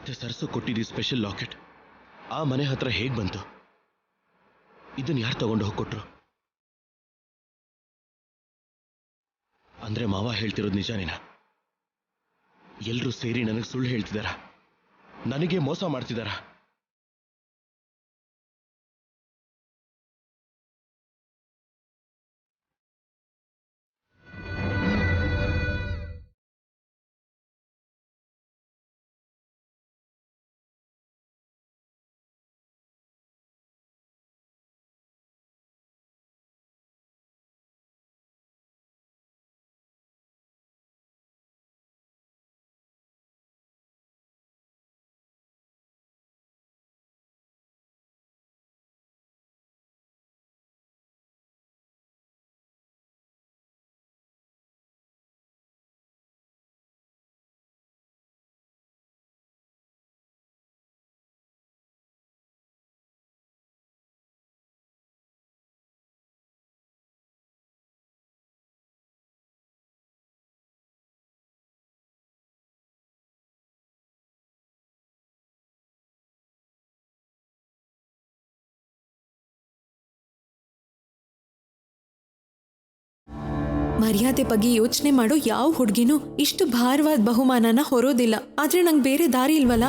ಮತ್ತೆ ಸರ್ಸು ಕೊಟ್ಟಿದ್ದೀ special locket ಆ ಮನೆ ಹತ್ರ ಹೇಗ್ ಬಂತು? ಇದನ್ನ ಯಾರು ತಗೊಂಡು ಹೋಗ್ಕೊಟ್ರು? ಅಂದ್ರೆ ಮಾವ ಹೇಳ್ತಿರೋದು ನಿಜಾನೇನಾ? ಎಲ್ರೂ ಸೇರಿ ನನಗೆ ಸುಳ್ಳು ಹೇಳ್ತಿದಾರ, ನನಗೆ ಮೋಸ ಮಾಡ್ತಿದಾರ. ಮರ್ಯಾದೆ ಬಗ್ಗೆ ಯೋಚನೆ ಮಾಡೋ ಯಾವ ಹುಡುಗಿನೂ ಇಷ್ಟು ಭಾರವಾದ ಬಹುಮಾನನ ಹೊರೋದಿಲ್ಲ. ಆದ್ರೆ ನಂಗೆ ಬೇರೆ ದಾರಿ ಇಲ್ವಲ್ಲ.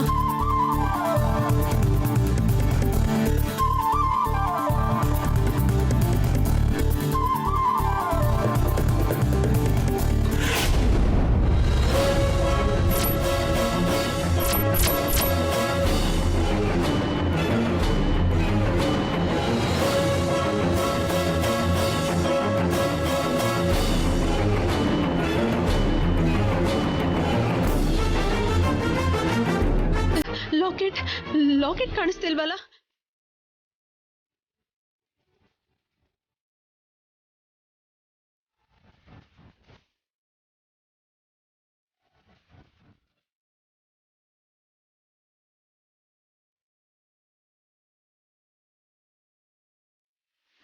ಲಾಕೆಟ್ ಕಾಣಿಸ್ತಿಲ್ವಲ್ಲ?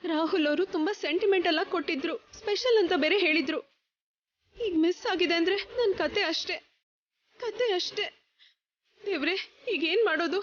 ರಾಹುಲ್ ಅವರು ತುಂಬಾ ಸೆಂಟಿಮೆಂಟಲ್ ಆಗಿ ಕೊಟ್ಟಿದ್ರು, ಸ್ಪೆಷಲ್ ಅಂತ ಬೇರೆ ಹೇಳಿದ್ರು. ಈಗ ಮಿಸ್ ಆಗಿದೆ ಅಂದ್ರೆ ನನ್ನ ಕತೆ ಅಷ್ಟೇ. ದೇವ್ರೆ, ಈಗ ಏನ್ ಮಾಡೋದು?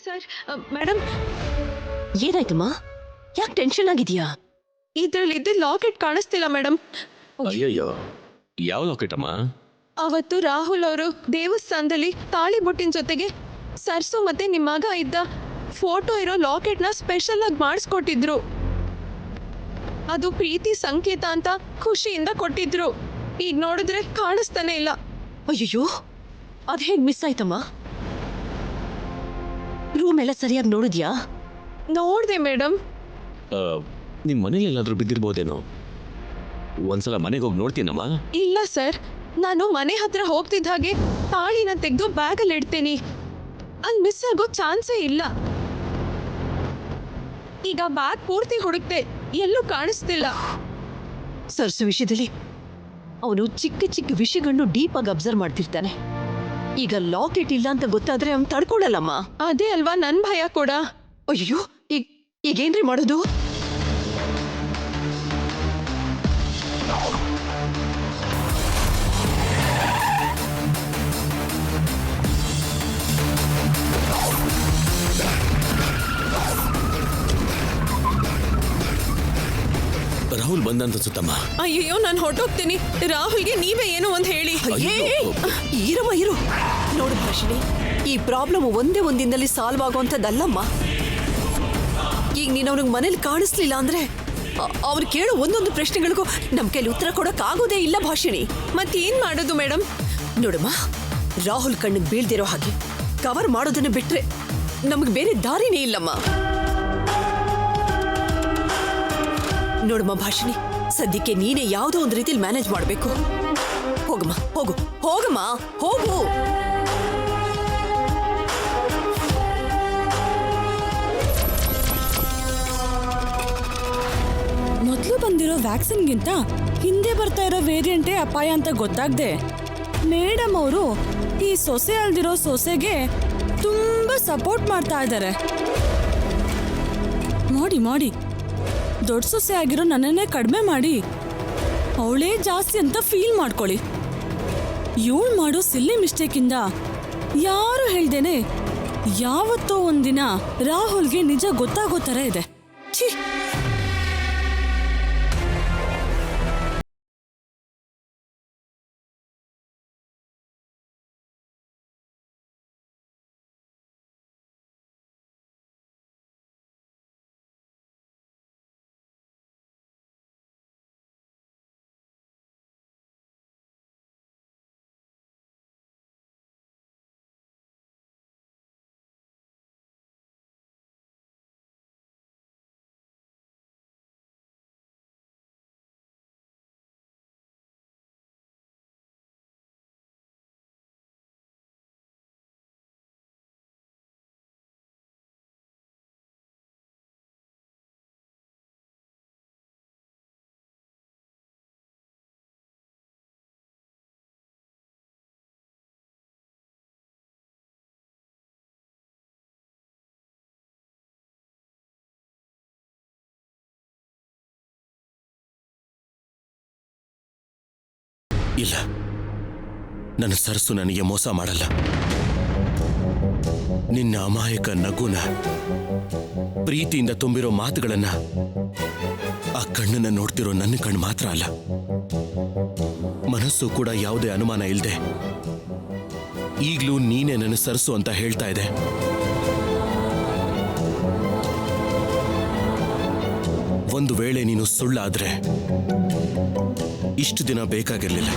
ಸರ್, ಮೇಡಮ್, ಏನಾಯ್ತಮ್ಮ? ಯಾಕೆ ಟೆನ್ಷನ್ ಆಗಿದೆಯಾ? ಇದ್ರಲ್ಲಿದ್ದ ಲಾಕೆಟ್ ಕಾಣಿಸ್ತಿಲ್ಲ ಮೇಡಮ್. ಅಯ್ಯಯ್ಯೋ, ಯಾವ ಲಾಕೆಟ್ ಅಮ್ಮ? ಅವತ್ತು ರಾಹುಲ್ ಅವರು ದೇವಸ್ಥಾನದಲ್ಲಿ ತಾಳಿ ಬೊಟ್ಟಿನ ಜೊತೆಗೆ ಸರ್ಸು ಮತ್ತೆ ನಿಮ್ಮ ಮಗ ಇದ್ದ ಫೋಟೋ ಇರೋ ಲಾಕೆಟ್ನ ಸ್ಪೆಷಲ್ ಆಗಿ ಮಾಡಿಸ್ಕೊಟ್ಟಿದ್ರು. ಅದು ಪ್ರೀತಿ ಸಂಕೇತ ಅಂತ ಖುಷಿಯಿಂದ ಕೊಟ್ಟಿದ್ರು. ಈಗ ನೋಡಿದ್ರೆ ಕಾಣಿಸ್ತಾನೆ ಇಲ್ಲ. ಅಯ್ಯಯ್ಯೋ, ಅದು ಹೇಗೆ ಮಿಸ್ ಆಯ್ತಮ್ಮ? ರೂಮ್ ಎಲ್ಲ ಸರಿಯಾಗಿ ನೋಡಿದ್ಯಾ? ನೋಡಿದೆ ಮೇಡಮ್. ನಿಮ್ಮ ಮನೇಲಿ ಎಲ್ಲಾದ್ರೂ ಬಿದ್ದಿರ್ಬೋದೇನೋ? ಒಂದ್ಸಲ ಮನೆಗೆ ಹೋಗಿ ನೋಡ್ತೀನಮ್ಮ. ಇಲ್ಲ ಸರ್, ನಾನು ಮನೆ ಹತ್ರ ಹೋಗ್ತಿದ್ದ ಹಾಗೆ ತಾಳಿನ ತೆಗೆದು ಬ್ಯಾಗಲ್ಲಿ ಇಡ್ತೀನಿ. ಅಲ್ಲಿ ಮಿಸ್ ಆಗೋ ಚಾನ್ಸೇ ಇಲ್ಲ. ಈಗ ಬ್ಯಾಗ್ ಪೂರ್ತಿ ಹುಡುಕ್ತೆ, ಎಲ್ಲೂ ಕಾಣಿಸ್ತಿಲ್ಲ. ಸರ್ಸು ವಿಷಯದಲ್ಲಿ ಅವನು ಚಿಕ್ಕ ಚಿಕ್ಕ ವಿಷಯಗಳನ್ನು ಡೀಪ್ ಆಗಿ ಅಬ್ಸರ್ವ್ ಮಾಡ್ತಿರ್ತಾನೆ. ಈಗ ಲಾಕೆಟ್ ಇಲ್ಲ ಅಂತ ಗೊತ್ತಾದ್ರೆ ಅವ್ನು ತಡ್ಕೊಳ್ಳಲ್ಲಮ್ಮ. ಅದೇ ಅಲ್ವಾ ನನ್ ಭಯ ಕೂಡ. ಅಯ್ಯೋ, ಈಗೇನ್ರಿ ಮಾಡೋದು? ರಾಹುಲ್ ಬಂದಂತ ಸುತ್ತಮ್ಮ. ಅಯ್ಯೋ, ನಾನು ಹೊರಟೋಗ್ತೀನಿ. ರಾಹುಲ್ಗೆ ನೀವೇ ಏನೋ ಒಂದು ಹೇಳಿ. ಇರು ನೋಡು ಭಾಷಿಣಿ, ಈ ಪ್ರಾಬ್ಲಮ್ ಒಂದೇ ಒಂದಿನಲ್ಲಿ ಸಾಲ್ವ್ ಆಗೋಂಥದ್ದಲ್ಲಮ್ಮ. ಈಗ ನೀನು ಅವ್ನಿಗೆ ಮನೇಲಿ ಕಾಣಿಸ್ಲಿಲ್ಲ ಅಂದ್ರೆ ಅವ್ರು ಕೇಳೋ ಒಂದೊಂದು ಪ್ರಶ್ನೆಗಳಿಗೂ ನಮ್ಮ ಕೈಲಿ ಉತ್ತರ ಕೊಡೋಕ್ಕಾಗೋದೇ ಇಲ್ಲ ಭಾಷಿಣಿ. ಮತ್ತೇನ್ ಮಾಡೋದು ಮೇಡಮ್? ನೋಡಮ್ಮ, ರಾಹುಲ್ ಕಣ್ಣಿಗೆ ಬೀಳ್ದಿರೋ ಹಾಗೆ ಕವರ್ ಮಾಡೋದನ್ನ ಬಿಟ್ರೆ ನಮಗೆ ಬೇರೆ ದಾರಿನೇ ಇಲ್ಲಮ್ಮ. ನೋಡಮ್ಮ ಭಾಷಿಣಿ, ಸದ್ಯಕ್ಕೆ ನೀನೇ ಯಾವುದೋ ಒಂದು ರೀತಿಲಿ ಮ್ಯಾನೇಜ್ ಮಾಡಬೇಕು. ಹೋಗಮ್ಮ, ಹೋಗಮ್ಮ, ಹೋಗು. ಬಂದಿರೋ ವ್ಯಾಕ್ಸಿನ್ಗಿಂತ ಹಿಂದೆ ಬರ್ತಾ ಇರೋ ವೇರಿಯಂಟೇ ಅಪಾಯ ಅಂತ ಗೊತ್ತಾಗ್ದೆ ಮೇಡಮ್ ಅವರು ಈ ಸೊಸೆ ಅಲ್ದಿರೋ ಸೊಸೆಗೆ ತುಂಬಾ ಸಪೋರ್ಟ್ ಮಾಡ್ತಾ ಇದ್ದಾರೆ. ಮಾಡಿ ದೊಡ್ಡ ಸೊಸೆ ಆಗಿರೋ ನನ್ನನ್ನೇ ಕಡಿಮೆ ಮಾಡಿ ಅವಳೇ ಜಾಸ್ತಿ ಅಂತ ಫೀಲ್ ಮಾಡ್ಕೊಳ್ಳಿ. ಇವಳು ಮಾಡೋ ಸಿಲ್ಲಿ ಮಿಸ್ಟೇಕಿಂದ ಯಾರು ಹೇಳ್ದೇನೆ ಯಾವತ್ತೋ ಒಂದಿನ ರಾಹುಲ್ಗೆ ನಿಜ ಗೊತ್ತಾಗೋ ಥರ ಇದೆ. ಛೀ, ಇಲ್ಲ, ನನ್ನ ಸರಸು ನನಗೆ ಮೋಸ ಮಾಡಲ್ಲ. ನಿನ್ನ ಅಮಾಯಕ ನಗುನ, ಪ್ರೀತಿಯಿಂದ ತುಂಬಿರೋ ಮಾತುಗಳನ್ನ ಆ ಕಣ್ಣನ್ನ ನೋಡ್ತಿರೋ ನನ್ನ ಕಣ್ಣು ಮಾತ್ರ ಅಲ್ಲ, ಮನಸ್ಸು ಕೂಡ ಯಾವುದೇ ಅನುಮಾನ ಇಲ್ಲದೆ ಈಗ್ಲೂ ನೀನೇ ನನ್ನ ಸರಸು ಅಂತ ಹೇಳ್ತಾ ಇದೆ. ಒಂದು ವೇಳೆ ನೀನು ಸುಳ್ಳಾದ್ರೆ ಇಷ್ಟು ದಿನ ಬೇಕಾಗಿರ್ಲಿಲ್ಲ.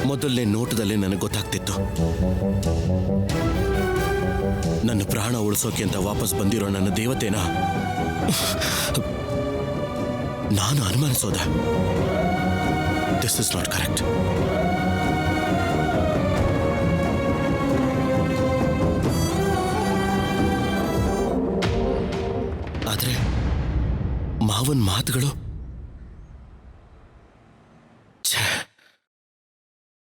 ಮೊದಲನೇ ನೋಟದಲ್ಲೇ ನನಗೆ ಗೊತ್ತಾಗ್ತಿತ್ತು. ನನ್ನ ಪ್ರಾಣ ಉಳಿಸೋಕೆ ಅಂತ ವಾಪಸ್ ಬಂದಿರೋ ನನ್ನ ದೇವತೆನ ನಾನು ಅನುಮಾನಿಸೋದ? This is not correct. ಆದ್ರೆ ಮಾವನ್ ಮಾತುಗಳು,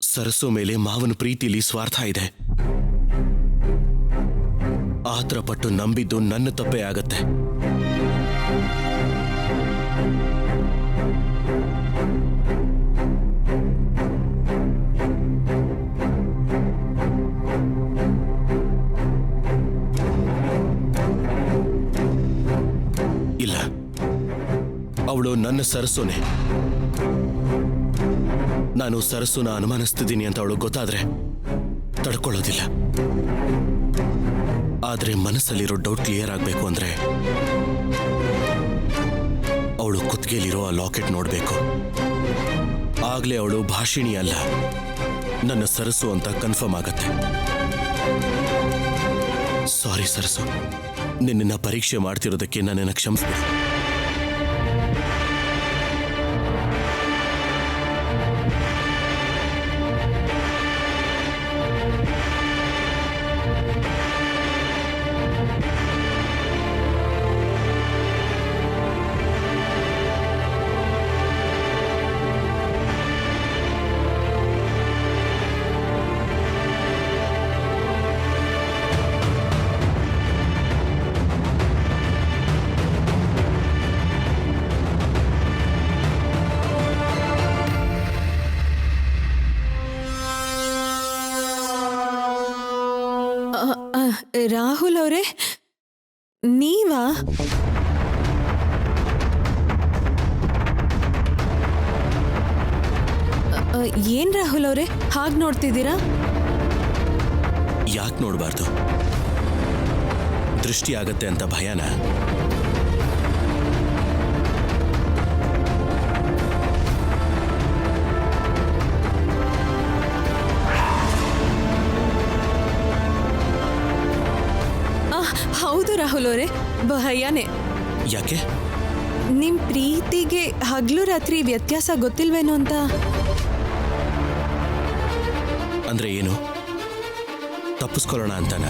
ಸರಸು ಮೇಲೆ ಮಾವನ ಪ್ರೀತಿಲಿ ಸ್ವಾರ್ಥ ಇದೆ. ಆತರಪಟ್ಟು ನಂಬಿದ್ದು ನನ್ನ ತಪ್ಪೇ ಆಗತ್ತೆ. ಇಲ್ಲ, ಅವಳು ನನ್ನ ಸರಸುನೆ. ನಾನು ಸರಸುನ ಅನುಮಾನಿಸ್ತಿದ್ದೀನಿ ಅಂತ ಅವಳು ಗೊತ್ತಾದ್ರೆ ತಡ್ಕೊಳ್ಳೋದಿಲ್ಲ. ಆದ್ರೆ ಮನಸ್ಸಲ್ಲಿರೋ ಡೌಟ್ ಕ್ಲಿಯರ್ ಆಗಬೇಕು ಅಂದ್ರೆ ಅವಳು ಕುತ್ತಿಗೆಲಿರೋ ಆ ಲಾಕೆಟ್ ನೋಡ್ಬೇಕು. ಆಗ್ಲೇ ಅವಳು ಭಾಷಿಣಿ ಅಲ್ಲ, ನನ್ನ ಸರಸು ಅಂತ ಕನ್ಫರ್ಮ್ ಆಗತ್ತೆ. ಸಾರಿ ಸರಸು, ನಿನ್ನ ಪರೀಕ್ಷೆ ಮಾಡ್ತಿರೋದಕ್ಕೆ ನನ್ನನ್ನು ಕ್ಷಮಿಸ್ಬಿಡು. ರಾಹುಲ್ ಅವರೇ, ನೀವಾ? ಏನ್ ರಾಹುಲ್ ಅವರೇ ಹಾಗೆ ನೋಡ್ತಿದ್ದೀರಾ? ಯಾಕೆ ನೋಡಬಾರ್ದು? ದೃಷ್ಟಿ ಆಗತ್ತೆ ಅಂತ ಭಯನ? ಹೌದು ರಾಹುಲ್ ಅವರೇ, ಭಯನೇ. ಯಾಕೆ? ನಿಮ್ ಪ್ರೀತಿಗೆ ಹಗ್ಲು ರಾತ್ರಿ ವ್ಯತ್ಯಾಸ ಗೊತ್ತಿಲ್ವೇನೋ ಅಂತ. ಅಂದ್ರೆ ಏನು? ತಪ್ಪಿಸ್ಕೊಳ್ಳೋಣ ಅಂತನ?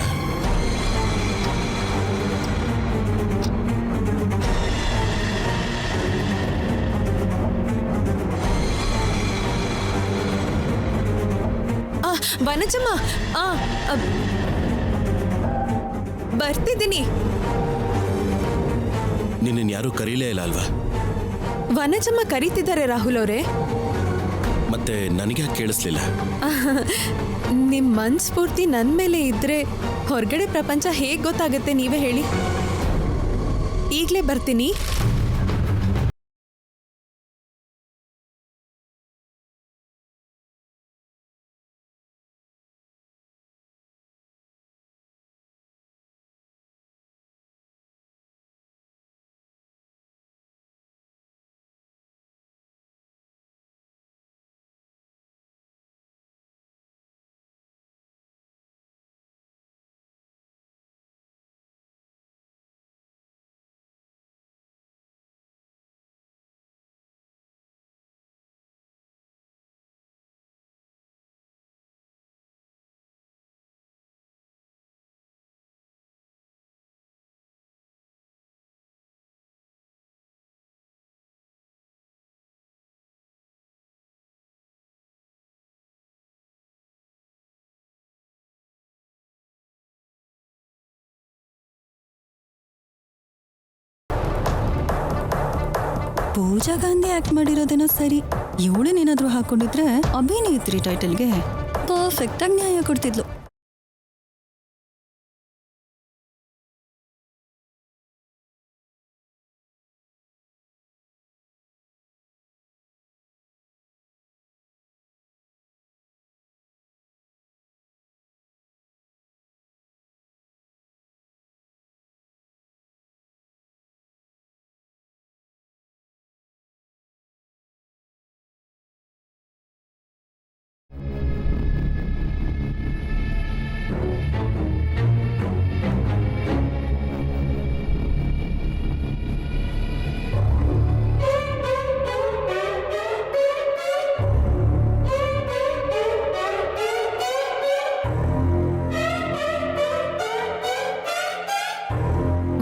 ವನಜಮ್ಮ ಆ, ಆ, ಬರ್ತಿದ್ದೀನಿ. ನಿನ್ನ ಯಾರೂ ಕರೀಲೇ ಇಲ್ಲ ಅಲ್ವಾ? ವನಜಮ್ಮ ಕರೀತಿದ್ದಾರೆ ರಾಹುಲ್ ಅವರೇ. ಮತ್ತೆ ನನಗೆ ಯಾಕೆ ಕೇಳಿಸ್ಲಿಲ್ಲ? ನಿಮ್ ಮನ್ಸ್ಫೂರ್ತಿ ನನ್ ಮೇಲೆ ಇದ್ರೆ ಹೊರಗಡೆ ಪ್ರಪಂಚ ಹೇಗ್ ಗೊತ್ತಾಗತ್ತೆ ನೀವೇ ಹೇಳಿ. ಈಗ್ಲೇ ಬರ್ತೀನಿ. ಪೂಜಾ ಗಾಂಧಿ ಆಕ್ಟ್ ಮಾಡಿರೋದೇನೋ ಸರಿ. ಇವಳನ್ನೇನಾದ್ರೂ ಹಾಕೊಂಡಿದ್ರೆ ಅಭಿನೇತ್ರಿ ಟೈಟಲ್ಗೆ ಪರ್ಫೆಕ್ಟ್ ಆಗಿ ನ್ಯಾಯ ಕೊಡ್ತಿದ್ಲು.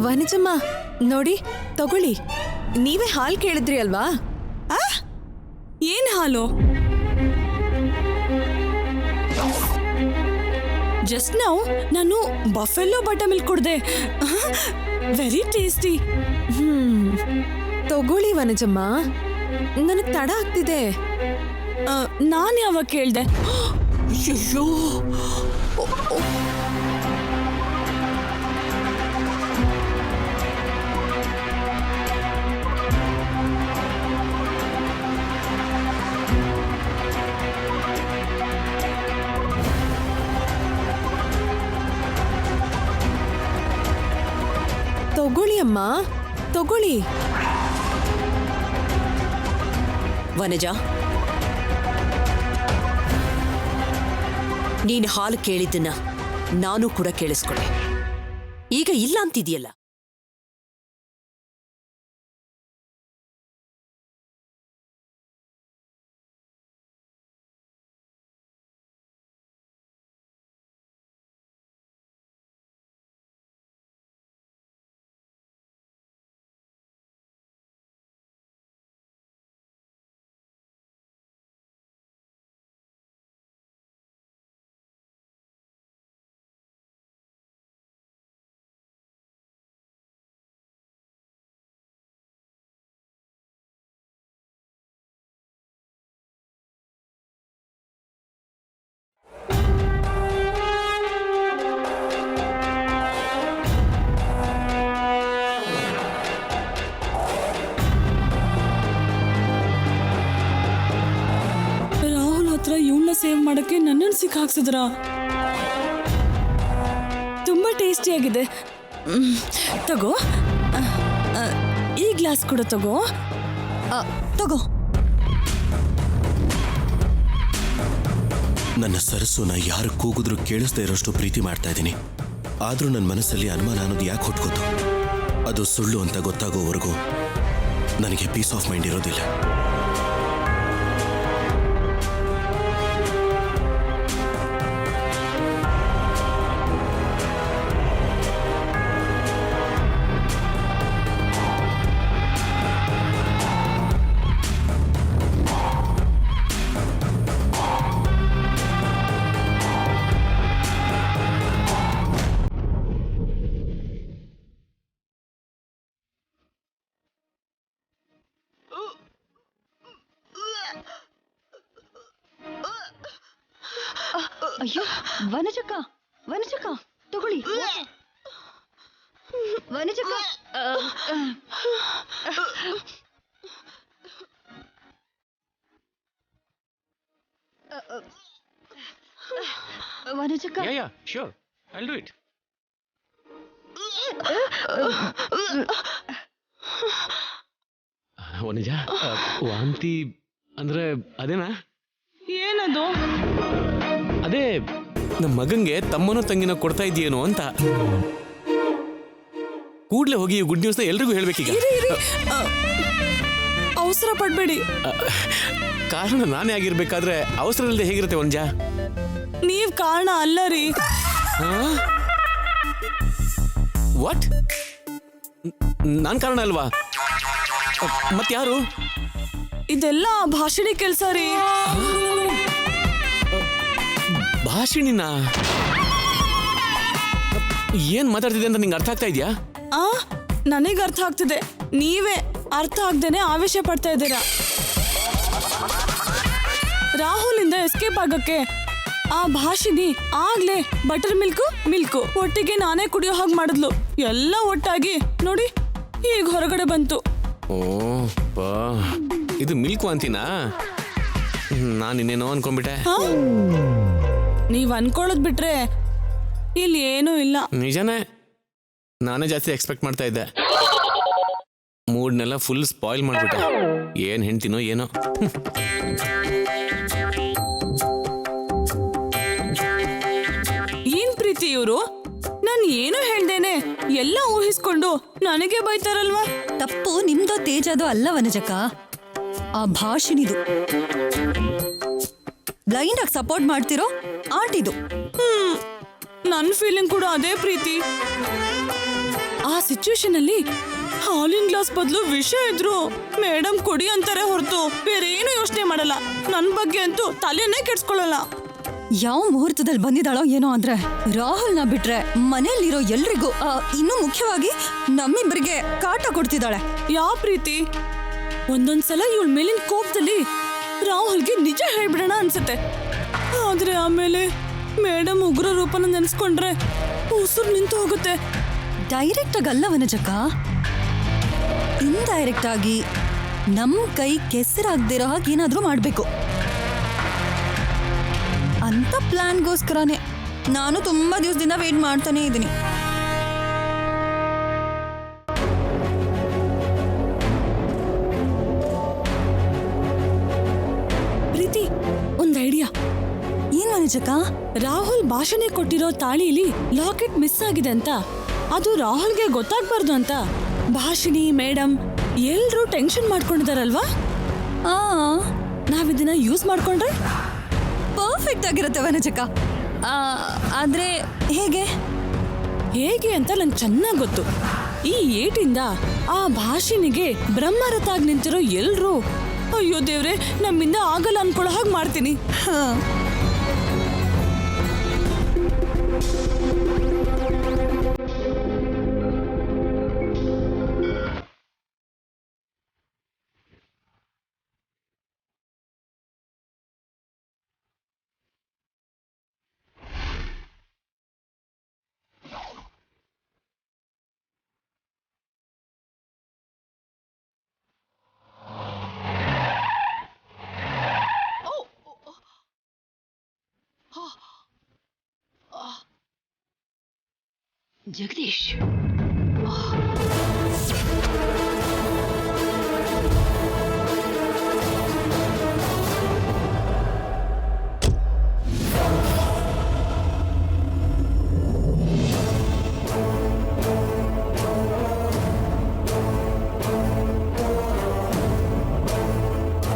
ವನಜಮ್ಮ ನೋಡಿ, ತಗೊಳ್ಳಿ. ನೀವೇ ಹಾಲ್ ಕೇಳಿದ್ರಿ ಅಲ್ವಾ? ಏನ್ ಹಾಲು? ಜಸ್ಟ್ ನಾವು ನಾನು ಬಫೆಲ್ಲೋ ಬಟರ್ ಮಿಲ್ಕ್ ಕುಡ್ದೆ. Very tasty. ತಗೊಳ್ಳಿ ವನಜಮ್ಮ, ನನಗ್ ತಡ ಆಗ್ತಿದೆ. ನಾನು ಯಾವಾಗ ಕೇಳ್ದೆ? ಅಯ್ಯೋ, ತಗೊಳ್ಳಿ ಅಮ್ಮ, ತಗೊಳ್ಳಿ. ವನಜ, ನೀನು ಹಾಲು ಕೇಳಿದ್ದನ್ನ ನಾನು ಕೂಡ ಕೇಳಿಸ್ಕೊಂಡೆ. ಈಗ ಇಲ್ಲ ಅಂತಿದೆಯಲ್ಲ. ಇವಳನ್ನ ಸೇವ್ ಮಾಡಕ್ಕೆ ನನ್ನನ್ನು ಸಿಕ್ಕಾಕ್ಸಿದ್ರ. ತುಂಬಾ ಟೇಸ್ಟಿಯಾಗಿದೆ. ತಗೋ, ಈ ಗ್ಲಾಸ್ ಕೂಡ ತಗೋ. ತಗೋ. ನನ್ನ ಸರಸುನ ಯಾರು ಕೂಗಿದ್ರು ಕೇಳಿಸ್ದೇ ಇರೋಷ್ಟು ಪ್ರೀತಿ ಮಾಡ್ತಾ ಇದ್ದೀನಿ. ಆದ್ರೂ ನನ್ನ ಮನಸ್ಸಲ್ಲಿ ಅನುಮಾನ ಅನ್ನೋದು ಯಾಕೆ ಹುಟ್ಕೋತು? ಅದು ಸುಳ್ಳು ಅಂತ ಗೊತ್ತಾಗೋವರೆಗೂ ನನಗೆ ಪೀಸ್ ಆಫ್ ಮೈಂಡ್ ಇರೋದಿಲ್ಲ. ಅಯ್ಯೋ ವನಜಕ್ಕ ವನಜಕ್ಕ ತಗೊಳ್ಳಿ ವನಜಕ್ಕ ವನಜಕ್ಕ Yeah, sure. I'll do it. Vanaja ವಾಂತಿ ಅಂದ್ರೆ ಅದೇನಾ? ಏನದು? ಅದೇ ನಮ್ಮ ಮಗಂಗೆ ತಮ್ಮನೋ ತಂಗಿನೋ ಕೊಡ್ತಾ ಇದೆಯೇನೋ ಅಂತ. ಕೂಡ್ಲೆ ಹೋಗಿ ಈ ಗುಡ್ ನ್ಯೂಸ್ನ ಎಲ್ರಿಗೂ ಹೇಳ್ಬೇಕೀಗ. ಅವಸರ ಪಡ್ಬೇಡಿ. ಕಾರಣ ನಾನೇ ಆಗಿರ್ಬೇಕಾದ್ರೆ ಅವಸರ ಇಲ್ಲದೆ ಹೇಗಿರುತ್ತೆ ವನಜ? ನೀವ್ ಕಾರಣ ಅಲ್ಲ ರೀ. ವಾಟ್? ನಾನ್ ಕಾರಣ ಅಲ್ವಾ? ಮತ್ಯಾರು? ಇದೆಲ್ಲ ಭಾಷಣಿ ಕೆಲ್ಸ ರೀ. ಭಾಷಣಿನ? ಏನ್ ಮಾತಾಡ್ತಿದೆ ಅಂತ ನಿಂಗೆ ಅರ್ಥ ಆಗ್ತಾ ಇದೆಯಾ? ನನಗ್ ಅರ್ಥ ಆಗ್ತಿದೆ, ನೀವೇ ಅರ್ಥ ಆಗ್ದೇನೆ ಆವೇಶ ಪಡ್ತಾ ಇದ್ದೀರಾ. ರಾಹುಲ್ ಇಂದ ಎಸ್ಕೇಪ್ ಆಗಕ್ಕೆ ಆ ಭಾಷಿನಿ ಆಗ್ಲೇ ಬಟರ್ ಮಿಲ್ಕು ಒಟ್ಟಿಗೆ ನಾನೇ ಕುಡಿಯೋ ಹಾಗೆ ಮಾಡಿದ್ಲು. ಎಲ್ಲ ಒಟ್ಟಾಗಿ ನೋಡಿ ಈಗ ಹೊರಗಡೆ ಬಂತು. ಓ ಬಾ, ಇದು ಮಿಲ್ಕ್ ವಾಂತಿನಾ? ನಾನು ಇನ್ನೇನೋ ಅನ್ಕೊಂಡ್ಬಿಟ್ಟೆ. ನೀವ್ ಅನ್ಕೊಳ್ಳೋದ್ ಬಿಟ್ರೆ ಇಲ್ಲಿ ಏನೂ ಇಲ್ಲ. ನಿಜನೇ, ನಾನೇ ಜಾಸ್ತಿ ಎಕ್ಸ್ಪೆಕ್ಟ್ ಮಾಡ್ತಾ ಇದ್ದೆ. ಮೂಡ್ನೆಲ್ಲ ಫುಲ್ ಸ್ಪಾಯ್ಲ್ ಮಾಡ್ಬಿಟ್ಟೆ. ಏನ್ ಹೆಂಡ್ತಿನೋ ಏನೋ. ಏನ್ ಪ್ರೀತಿ ಇವ್ರು, ನಾನು ಏನು ಹೇಳ್ದೇನೆ ಎಲ್ಲ ಊಹಿಸ್ಕೊಂಡು ನನಗೆ ಬೈತಾರಲ್ವಾ? ತಪ್ಪು ನಿಮ್ದೋ ತೇಜದೋ ಅಲ್ಲ ವನಜಕ್ಕ, ಆ ಭಾಷಿಣಿದು. ಬ್ಲೈಂಡ್ ಆಗಿ ಸಪೋರ್ಟ್ ಮಾಡ್ತಿರೋ ಆಂಟಿದು. ನನ್ನ ಫೀಲಿಂಗ್ ಕೂಡ ಅದೇ ಪ್ರೀತಿ. ಆ ಸಿಚುವೇಶನ್ ಅಲ್ಲಿ ಹಾಲಿನ ಗ್ಲಾಸ್ ಬದಲು ವಿಷ ಇದ್ರು ಮೇಡಮ್ ಕೊಡಿ ಅಂತಾರೆ ಹೊರತು ಬೇರೆ ಏನು ಯೋಚನೆ ಮಾಡಲ್ಲ. ನನ್ನ ಬಗ್ಗೆ ಅಂತೂ ತಲೆನೇ ಕೆಡ್ಸ್ಕೊಳ್ಳಲ್ಲ. ಯಾವ ಮುಹೂರ್ತದಲ್ಲಿ ಬಂದಿದ್ದಾಳೋ ಏನೋ ಅಂದ್ರೆ ರಾಹುಲ್ನ ಬಿಟ್ರೆ ಮನೆಯಲ್ಲಿರೋ ಎಲ್ರಿಗೂ ಇನ್ನೂ ಮುಖ್ಯವಾಗಿ ನಮ್ಮಿಬ್ಬರಿಗೆ ಕಾಟ ಕೊಡ್ತಿದ್ದಾಳೆ. ಯಾವ ಪ್ರೀತಿ? ಒಂದೊಂದ್ಸಲ ಇವಳ ಮೇಲಿನ ಕೋಪದಲ್ಲಿ ರಾಹುಲ್ಗೆ ನಿಜ ಹೇಳ್ಬಿಡೋಣ ಅನ್ಸುತ್ತೆ. ಆದ್ರೆ ಆಮೇಲೆ ಮೇಡಮ್ ಉಗ್ರ ರೂಪನ ನೆನೆಸ್ಕೊಂಡ್ರೆ ಉಸಿರು ನಿಂತು ಹೋಗುತ್ತೆ. ಡೈರೆಕ್ಟ್ ಆಗಿ ಅಲ್ಲ ವನಜಕ್ಕ, ಇಂಡೈರೆಕ್ಟ್ ಆಗಿ ನಮ್ ಕೈ ಕೆಸರಾಗ್ದಿರೋ ಹಾಗೆ ಏನಾದ್ರೂ ಮಾಡ್ಬೇಕು ಅಂತ ಪ್ಲಾನ್ಗೋಸ್ಕರನೇ ನಾನು ತುಂಬಾ ದಿವಸದಿಂದ ವೇಟ್ ಮಾಡ್ತಾನೆ ಇದ್ದೀನಿ. ಪ್ರೀತಿ, ಒಂದ್ ಐಡಿಯಾ. ಏನ್ ವನಜಕ್ಕ? ರಾಹುಲ್ ಭಾಷಣೆ ಕೊಟ್ಟಿರೋ ತಾಳಿಲಿ ಲಾಕೆಟ್ ಮಿಸ್ ಆಗಿದೆ ಅಂತ, ಅದು ರಾಹುಲ್ಗೆ ಗೊತ್ತಾಗ್ಬಾರ್ದು ಅಂತ ಭಾಷಿಣಿ ಮೇಡಮ್ ಎಲ್ರೂ ಟೆನ್ಷನ್ ಮಾಡ್ಕೊಂಡಿದಾರಲ್ವಾ? ನಾವಿದನ್ನ ಯೂಸ್ ಮಾಡ್ಕೊಂಡ್ರೆ ಪರ್ಫೆಕ್ಟ್ ಆಗಿರುತ್ತೆ ವನಜಕ್ಕ. ಆದ್ರೆ ಹೇಗೆ ಹೇಗೆ ಅಂತ ನಂಗೆ ಚೆನ್ನಾಗಿ ಗೊತ್ತು. ಈ ಏಟಿಂದ ಆ ಭಾಷಿಣಿಗೆ ಬ್ರಹ್ಮರಥ ಆಗಿ ನಿಂತಿರೋ ಎಲ್ರೂ ಅಯ್ಯೋ ದೇವ್ರೆ ನಮ್ಮಿಂದ ಆಗಲ್ಲ ಅನ್ಕೊಳ್ಳೋ ಹಾಗೆ ಮಾಡ್ತೀನಿ. ಜಗದೀಶ್,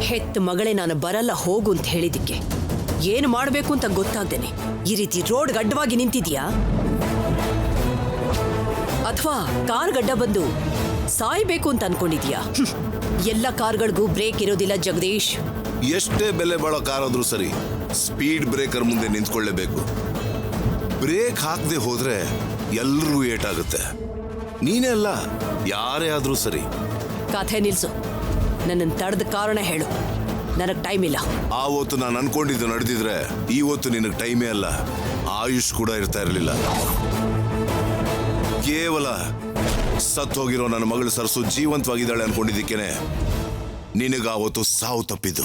ಹೆತ್ತ ಮಗಳೇ ನಾನು ಬರಲ್ಲ ಹೋಗು ಅಂತ ಹೇಳಿದಿಕ್ಕೆ ಏನು ಮಾಡಬೇಕು ಅಂತ ಗೊತ್ತಾಗ್ದೇನೆ ಈ ರೀತಿ ರೋಡ್ ಗಡ್ಡವಾಗಿ ನಿಂತಿದ್ಯಾ? ಅಥವಾ ಕಾರ್ ಗಡ್ಡ ಬಂದು ಸಾಯ್ಬೇಕು ಅಂತ ಅನ್ಕೊಂಡಿದ್ಯಾ? ಎಲ್ಲ ಕಾರ್ಗಳಿಗೂ ಬ್ರೇಕ್ ಇರೋದಿಲ್ಲ ಜಗದೀಶ್. ಎಷ್ಟೇ ಬೆಲೆ ಬಾಳೋ ಕಾರಾದ್ರೂ ಸರಿ, ಸ್ಪೀಡ್ ಬ್ರೇಕರ್ ಮುಂದೆ ನಿಂತ್ಕೊಳ್ಳೇಬೇಕು. ಬ್ರೇಕ್ ಹಾಕದೆ ಹೋದ್ರೆ ಎಲ್ರಿಗೂ ಏಟಾಗುತ್ತೆ. ನೀನೇ ಅಲ್ಲ, ಯಾರೇ ಆದ್ರೂ ಸರಿ. ಕಥೆ ನಿಲ್ಸು, ನನ್ನನ್ನು ತಡೆದ ಕಾರಣ ಹೇಳು. ನನಗ್ ಟೈಮ್ ಇಲ್ಲ. ಆವತ್ತು ನಾನು ಅನ್ಕೊಂಡಿದ್ದು ನಡೆದಿದ್ರೆ ಇವತ್ತು ನಿನಗೆ ಟೈಮೇ ಅಲ್ಲ, ಆಯುಷ್ ಕೂಡ ಇರ್ತಾ ಇರಲಿಲ್ಲ. ಕೇವಲ ಸತ್ತು ಹೋಗಿರೋ ನನ್ನ ಮಗಳು ಸರ್ಸು ಜೀವಂತವಾಗಿದ್ದಾಳೆ ಅನ್ಕೊಂಡಿದ್ದಕ್ಕೇನೆ ನಿನಗಾವತ್ತು ಸಾವು ತಪ್ಪಿದ್ದು.